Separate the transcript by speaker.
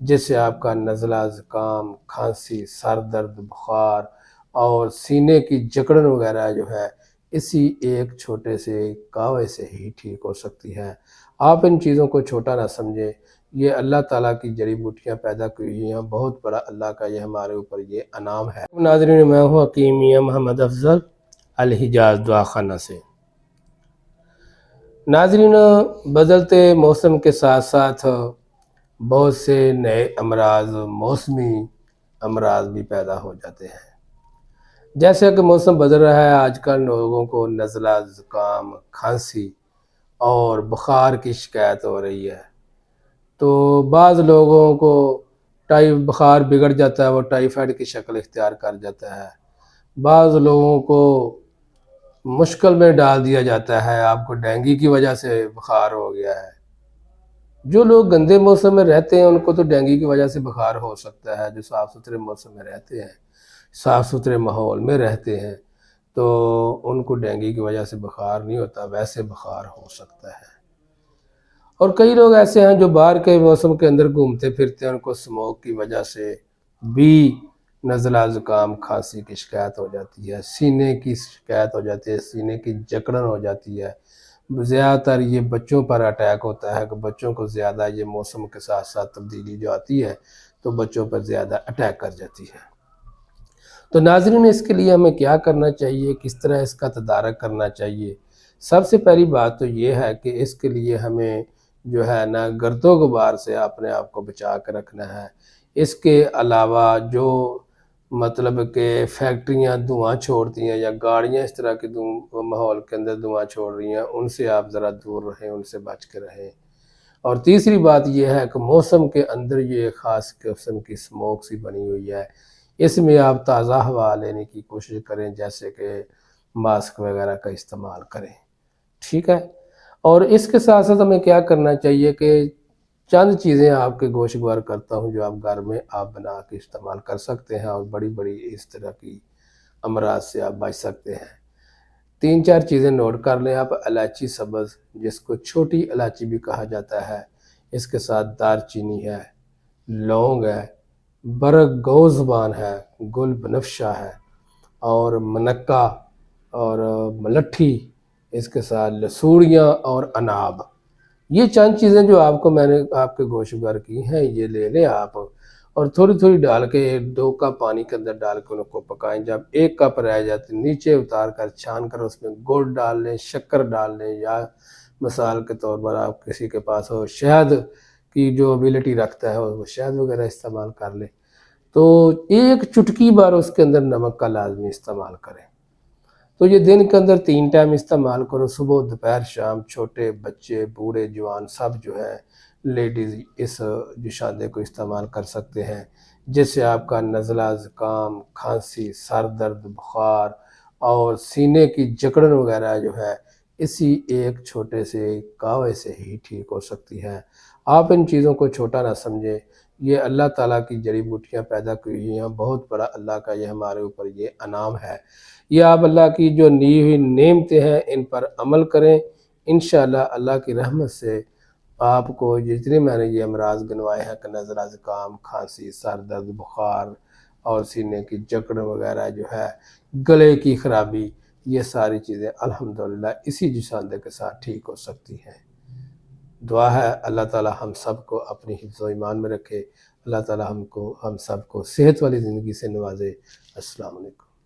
Speaker 1: جس سے آپ کا نزلہ، زکام، کھانسی، سر درد، بخار اور سینے کی جکڑن وغیرہ جو ہے اسی ایک چھوٹے سے کاوے سے ہی ٹھیک ہو سکتی ہے۔ آپ ان چیزوں کو چھوٹا نہ سمجھیں، یہ اللہ تعالیٰ کی جڑی بوٹیاں پیدا کی ہوئی ہیں، بہت بڑا اللہ کا یہ ہمارے اوپر یہ انعام ہے۔ ناظرین، میں ہوں حکیم میاں محمد افضل، الحجاز دعا خانہ سے۔ ناظرین، بدلتے موسم کے ساتھ ساتھ بہت سے نئے امراض، موسمی امراض بھی پیدا ہو جاتے ہیں۔ جیسے کہ موسم بدل رہا ہے، آج کل لوگوں کو نزلہ، زکام، کھانسی اور بخار کی شکایت ہو رہی ہے۔ تو بعض لوگوں کو بخار بگڑ جاتا ہے، وہ ٹائیفائڈ کی شکل اختیار کر جاتا ہے۔ بعض لوگوں کو مشکل میں ڈال دیا جاتا ہے، آپ کو ڈینگی کی وجہ سے بخار ہو گیا ہے۔ جو لوگ گندے موسم میں رہتے ہیں ان کو تو ڈینگی کی وجہ سے بخار ہو سکتا ہے، جو صاف ستھرے موسم میں رہتے ہیں، صاف ستھرے ماحول میں رہتے ہیں، تو ان کو ڈینگی کی وجہ سے بخار نہیں ہوتا، ویسے بخار ہو سکتا ہے۔ اور کئی لوگ ایسے ہیں جو باہر کے موسم کے اندر گھومتے پھرتے ہیں، ان کو سموک کی وجہ سے بھی نزلہ، زکام، کھانسی کی شکایت ہو جاتی ہے، سینے کی شکایت ہو جاتی ہے، سینے کی جکڑن ہو جاتی ہے۔ زیادہ تر یہ بچوں پر اٹیک ہوتا ہے کہ بچوں کو زیادہ یہ موسم کے ساتھ ساتھ تبدیلی جو آتی ہے تو بچوں پر زیادہ اٹیک کر جاتی ہے۔ تو ناظرین، اس کے لیے ہمیں کیا کرنا چاہیے، کس طرح اس کا تدارک کرنا چاہیے؟ سب سے پہلی بات تو یہ ہے کہ اس کے لیے ہمیں جو ہے نا گرد و غبار سے اپنے آپ کو بچا کے رکھنا ہے۔ اس کے علاوہ جو مطلب کہ فیکٹریاں دھواں چھوڑتی ہیں یا گاڑیاں اس طرح کے ماحول کے اندر دھواں چھوڑ رہی ہیں، ان سے آپ ذرا دور رہیں، ان سے بچ کے رہیں۔ اور تیسری بات یہ ہے کہ موسم کے اندر یہ خاص قسم کی سموک سی بنی ہوئی ہے، اس میں آپ تازہ ہوا لینے کی کوشش کریں، جیسے کہ ماسک وغیرہ کا استعمال کریں، ٹھیک ہے؟ اور اس کے ساتھ ساتھ ہمیں کیا کرنا چاہیے کہ چند چیزیں آپ کے گوشگوار کرتا ہوں جو آپ گھر میں آپ بنا کے استعمال کر سکتے ہیں اور بڑی بڑی اس طرح کی امراض سے آپ بچ سکتے ہیں۔ 3-4 چیزیں نوٹ کر لیں آپ۔ الائچی سبز، جس کو چھوٹی الائچی بھی کہا جاتا ہے، اس کے ساتھ دار چینی ہے، لونگ ہے، برگ گوزبان ہے، گل بنفشہ ہے، اور منکا اور ملٹھی، اس کے ساتھ لسوڑیاں اور اناب۔ یہ چند چیزیں جو آپ کو میں نے آپ کے گوشگوار کی ہیں، یہ لے لیں آپ، اور تھوڑی تھوڑی ڈال کے 2 کپ پانی کے اندر ڈال کے ان کو پکائیں۔ جب 1 کپ رہ جاتے نیچے اتار کر چھان کر اس میں گڑ ڈال لیں، شکر ڈال لیں، یا مثال کے طور پر آپ کسی کے پاس ہو شہد کی جو ابیلٹی رکھتا ہے وہ شہد وغیرہ استعمال کر لیں، تو 1 چٹکی بار اس کے اندر نمک کا لازمی استعمال کریں۔ تو یہ دن کے اندر 3 ٹائم استعمال کرو، صبح، دوپہر، شام۔ چھوٹے بچے، بوڑھے، جوان سب جو ہے لیڈیز اس جوشاندے کو استعمال کر سکتے ہیں، جس سے آپ کا نزلہ، زکام، کھانسی، سر درد، بخار اور سینے کی جکڑن وغیرہ جو ہے اسی ایک چھوٹے سے کاوے سے ہی ٹھیک ہو سکتی ہے۔ آپ ان چیزوں کو چھوٹا نہ سمجھیں، یہ اللہ تعالیٰ کی جڑی بوٹیاں پیدا کی ہوئی ہیں، بہت بڑا اللہ کا یہ ہمارے اوپر یہ انعام ہے۔ یہ آپ اللہ کی جو دی ہوئی نعمتیں ہیں ان پر عمل کریں، انشاءاللہ اللہ کی رحمت سے آپ کو جتنے میں نے یہ امراض گنوائے ہیں کہ نزلہ، زکام، کھانسی، سر درد، بخار اور سینے کی جکڑ وغیرہ جو ہے، گلے کی خرابی، یہ ساری چیزیں الحمدللہ اسی جوشاندے کے ساتھ ٹھیک ہو سکتی ہیں۔ دعا ہے اللہ تعالی ہم سب کو اپنی حفظ و ایمان میں رکھے، اللہ تعالی ہم سب کو صحت والی زندگی سے نوازے۔ السلام علیکم۔